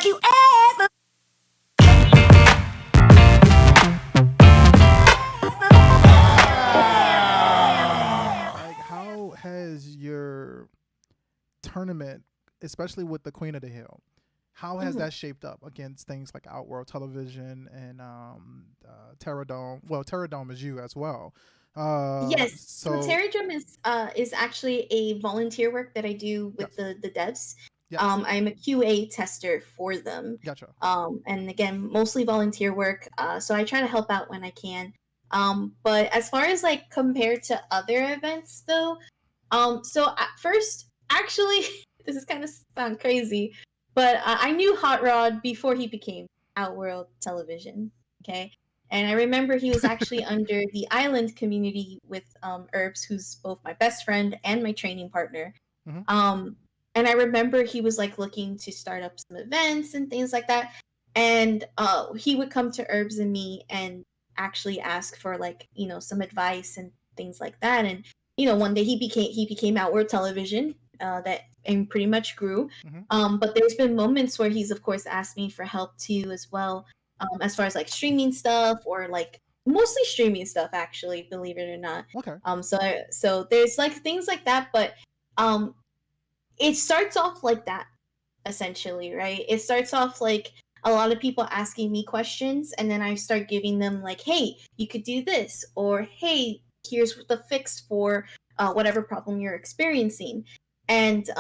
Have you ever? Like, how has your tournament, especially with the Queen of the Hill, how has Mhm. that shaped up against things like Outworld Television and Terra Dome? Well, Terra Dome is you as well. Yes. So So Terradrum is actually a volunteer work that I do with yes, the devs. yes, I'm a QA tester for them. gotcha. And again, mostly volunteer work. So I try to help out when I can. But as far as like compared to other events though, so at first, actually, this is kind of sound crazy, but I knew Hot Rod before he became Outworld Television. Okay, and I remember he was actually under the island community with Herbs, who's both my best friend and my training partner. Hmm. Um, and I remember he was like looking to start up some events and things like that. And he would come to Herbs and me and actually ask for like some advice and things like that. And one day he became Outward Television, that and pretty much grew. Hmm. But there's been moments where he's of course asked me for help too as well, as far as like streaming stuff or like mostly streaming stuff actually, believe it or not. Okay. So there's like things like that, but um, it starts off like that essentially, right? It starts off like a lot of people asking me questions, and then I start giving them like, "Hey, you could do this," or "Hey, here's the fix for whatever problem you're experiencing," and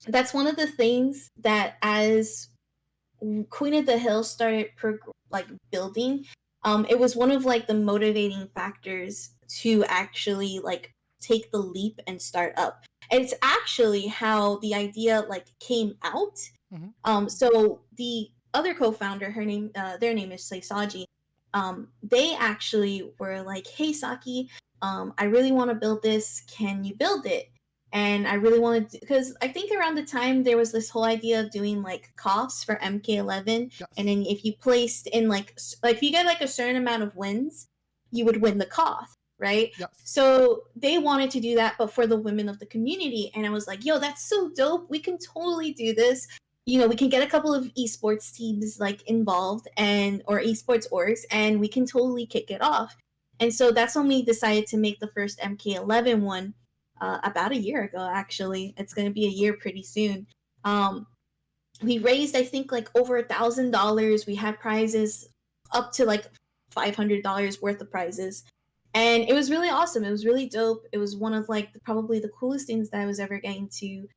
that's one of the things that as Queen of the Hill started like building, it was one of like the motivating factors to actually like take the leap and start up. And it's actually how the idea like came out. Hmm. So the other co-founder, their name is Saki. They actually were like, "Hey Saki, I really want to build this. Can you build it?" And I really wanted to, because I think around the time there was this whole idea of doing like coughs for MK11, and Yes. then if you placed in like if you get like a certain amount of wins, you would win the cough, right? Yes. So they wanted to do that, but for the women of the community, and I was like, "Yo, that's so dope. We can totally do this. We can get a couple of esports teams like involved and or esports orgs, and we can totally kick it off." And so that's when we decided to make the first MK11 one, about a year ago. Actually, it's going to be a year pretty soon. Um, we raised, I think, like over $1,000. We had prizes up to like $500 worth of prizes, and it was really awesome. It was really dope. It was one of like probably the coolest things that I was ever going to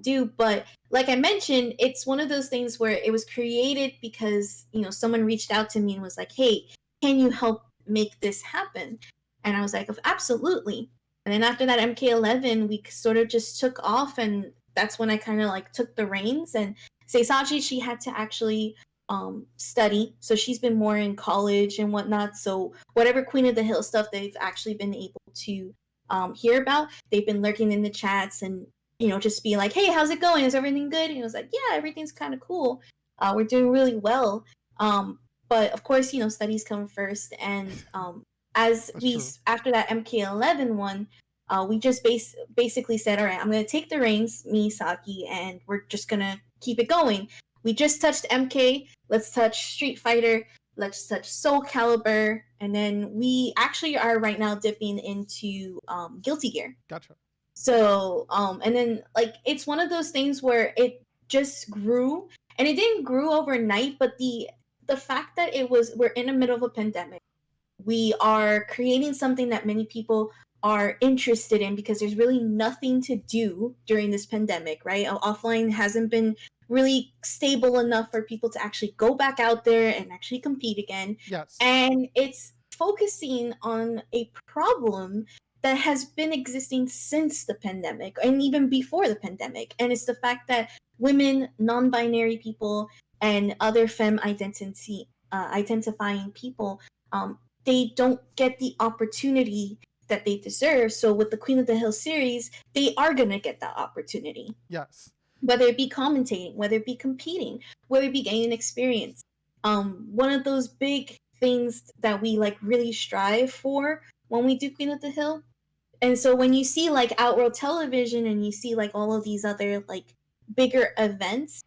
do. But like I mentioned, it's one of those things where it was created because someone reached out to me and was like, "Hey, can you help make this happen?" And I was like, "Absolutely." And then after that MK11, we sort of just took off, and that's when I kind of like took the reins. And Seisachi, she had to actually study, so she's been more in college and whatnot. So whatever Queen of the Hill stuff they've actually been able to hear about, they've been lurking in the chats and just be like, "Hey, how's it going? Is everything good?" And it was like, "Yeah, everything's kind of cool. We're doing really well." But of course, studies come first, and as That's we true. after that MK11 one, we just basically said, "All right, I'm going to take the reins, me, Saki, and we're just going to keep it going." We just touched MK. Let's touch Street Fighter. Let's touch Soul Calibur, and then we actually are right now dipping into Guilty Gear. Gotcha. So, and then like it's one of those things where it just grew, and it didn't grow overnight, but the fact that we're in the middle of a pandemic, we are creating something that many people are interested in because there's really nothing to do during this pandemic, right? Offline hasn't been really stable enough for people to actually go back out there and actually compete again. Yes. And it's focusing on a problem that has been existing since the pandemic and even before the pandemic. And it's the fact that women, non binary people, and other femme identifying people, they don't get the opportunity that they deserve. So with the Queen of the Hill series, they are gonna get that opportunity. Yes. Whether it be commentating, whether it be competing, whether it be gaining experience. One of those big things that we like really strive for when we do Queen of the Hill. And so when you see like Outworld Television and you see like all of these other like bigger events,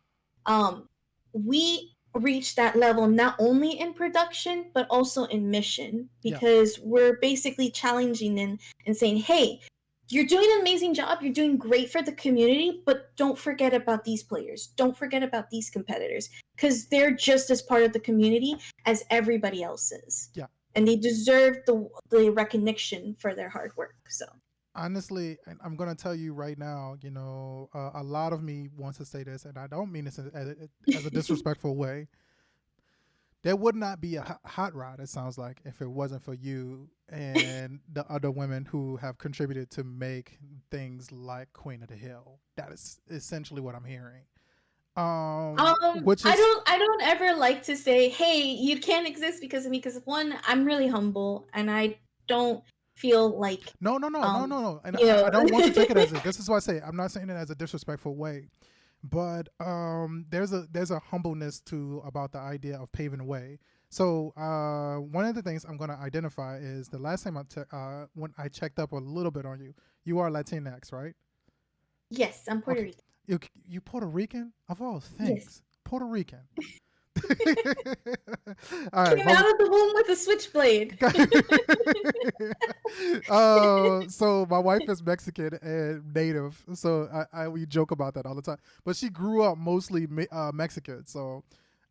um, we reach that level not only in production but also in mission, Yeah. because we're basically challenging and saying, hey, you're doing an amazing job, you're doing great for the community, but don't forget about these players, don't forget about these competitors, because they're just as part of the community as everybody else is, Yeah. and they deserve the recognition for their hard work. So Honestly, and I'm gonna tell you right now, a lot of me wants to say this, and I don't mean this as a disrespectful way. There would not be a hot rod, it sounds like, if it wasn't for you and the other women who have contributed to make things like Queen of the Hill. That is essentially what I'm hearing. Which is I don't ever like to say, hey, you can't exist because of me, because one, I'm really humble and I don't feel like no, no, no, no, no, no, and you know I don't want you to take it as this is why I say I'm not saying it as a disrespectful way, but there's a humbleness to about the idea of paving the way. So one of the things I'm going to identify is the last time when I checked up a little bit on you, you are Latinx, right? Yes, I'm Puerto Okay, Rican. you Puerto Rican of all things, Yes. Puerto Rican. All right, Came out of the womb with a switchblade. So my wife is Mexican and native, so we joke about that all the time. But she grew up mostly Mexican, so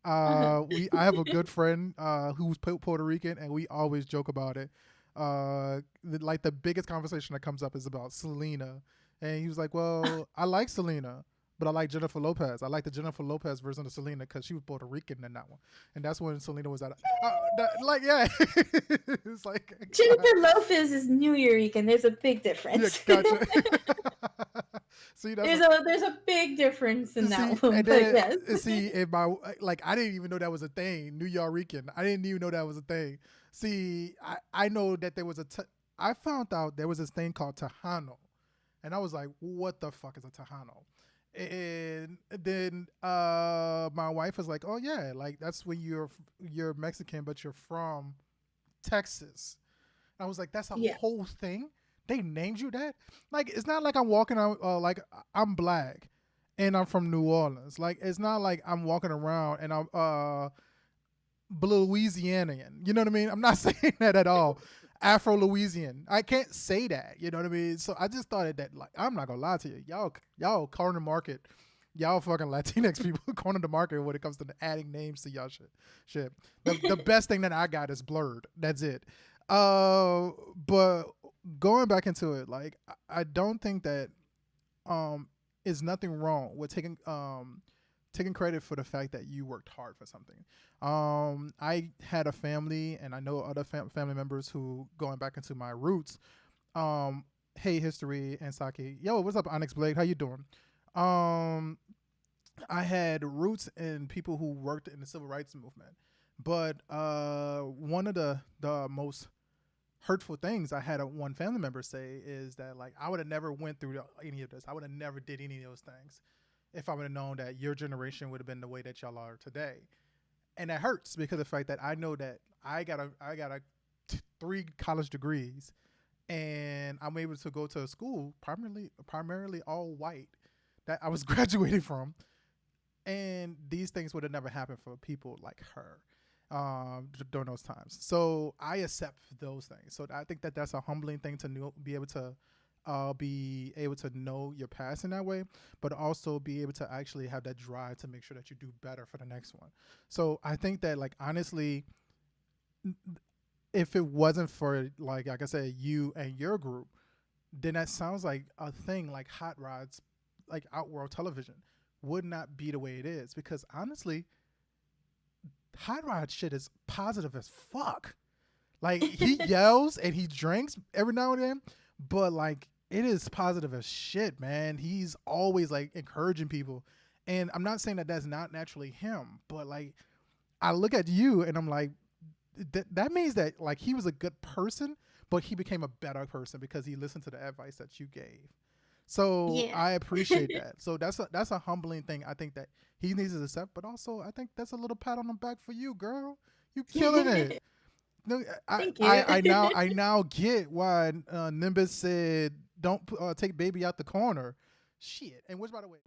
I have a good friend who's Puerto Rican, and we always joke about it. Like the biggest conversation that comes up is about Selena, and he was like, "Well, I like Selena." But I like Jennifer Lopez. I like the Jennifer Lopez version of Selena because she was Puerto Rican in that one, and that's when Selena was at. Yeah, it's like Jennifer Lopez is New Yorican. There's a big difference. Yeah, gotcha. See, there's a big difference in that one. And but then, yes. See, I didn't even know that was a thing. New Yorican. I didn't even know that was a thing. See, I know that there was I found out there was this thing called Tejano, and I was like, what the fuck is a Tejano? And then my wife was like, "Oh yeah, like that's when you're Mexican, but you're from Texas." I was like, "That's a whole thing. They named you that. Like it's not like I'm walking out like I'm black and I'm from New Orleans. Like it's not like I'm walking around and I'm Louisianian. You know what I mean? I'm not saying that at all. Afro Louisian. I can't say that. You know what I mean? So I just thought that like I'm not gonna lie to you, y'all corner market, y'all fucking Latinx people corner the market when it comes to adding names to y'all shit. The best thing that I got is blurred. That's it. But going back into it, like I don't think that is nothing wrong with taking credit for the fact that you worked hard for something. I had a family, and I know other family members who, going back into my roots, hey, History and Saki. Yo, what's up, Onyx Blade? How you doing? I had roots in people who worked in the civil rights movement. But one of the most hurtful things I had one family member say is that like I would have never went through any of this. I would have never did any of those things if I would have known that your generation would have been the way that y'all are today. And that hurts because of the fact that I know that I got 3 college degrees, and I'm able to go to a school primarily all white that I was graduating from, and these things would have never happened for people like her during those times. So I accept those things. So I think that that's a humbling thing to be able to know your past in that way, but also be able to actually have that drive to make sure that you do better for the next one. So I think that like honestly, if it wasn't for like I said, you and your group, then that sounds like a thing like Hot Rods, like Outworld Television, would not be the way it is. Because honestly, Hot Rod shit is positive as fuck. Like he yells and he drinks every now and then, but like it is positive as shit, man. He's always like encouraging people, and I'm not saying that that's not naturally him, but like I look at you and I'm like, that means that like he was a good person, but he became a better person because he listened to the advice that you gave. So Yeah. I appreciate that. So that's a humbling thing. I think that he needs to accept, but also I think that's a little pat on the back for you, girl. You killing it. No, Thank you. I now get why Nimbus said don't take baby out the corner. Shit. And which by the way.